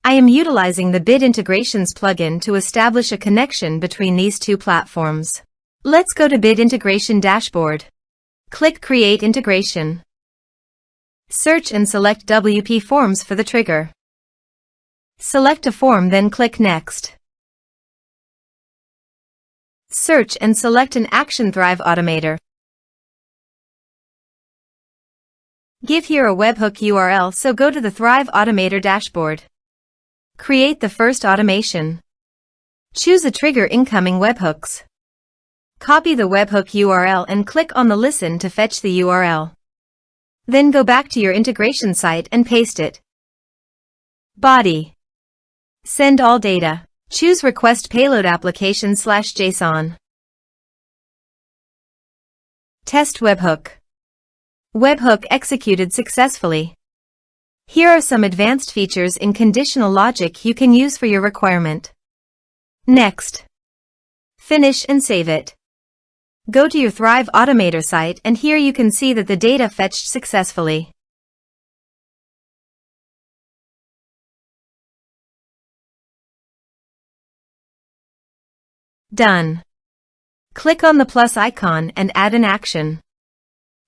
I am utilizing the Bit Integrations plugin to establish a connection between these two platforms. Let's go to Bit Integration Dashboard. Click Create Integration. Search and select WPForms for the trigger. Select a form, then click Next. Search and select an action Thrive Automator. Give here a webhook URL, so go to the Thrive Automator dashboard. Create the first automation. Choose a trigger incoming webhooks. Copy the webhook URL and click on the Listen to fetch the URL. Then go back to your integration site and paste it. Body. Send all data. Choose Request Payload Application/JSON. Test webhook. Webhook executed successfully. Here are some advanced features in conditional logic you can use for your requirement. Next. Finish and save it. Go to your Thrive Automator site, and here you can see that the data fetched successfully. Done. Click on the plus icon and add an action.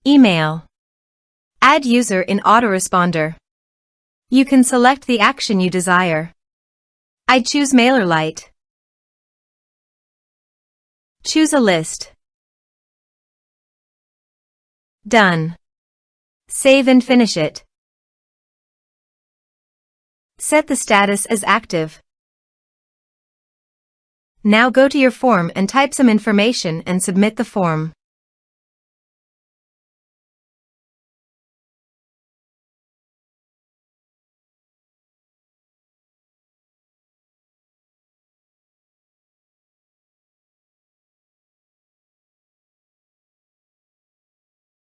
Email. Add user in autoresponder. You can select the action you desire. I choose MailerLite. Choose a list. Done. Save and finish it. Set the status as active. Now go to your form and type some information and submit the form.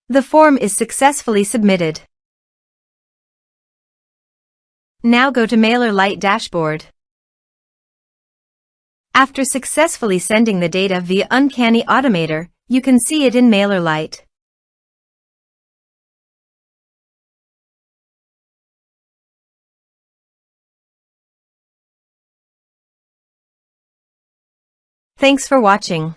The form is successfully submitted. Now go to MailerLite dashboard. After successfully sending the data via Uncanny Automator, you can see it in MailerLite. Thanks for watching.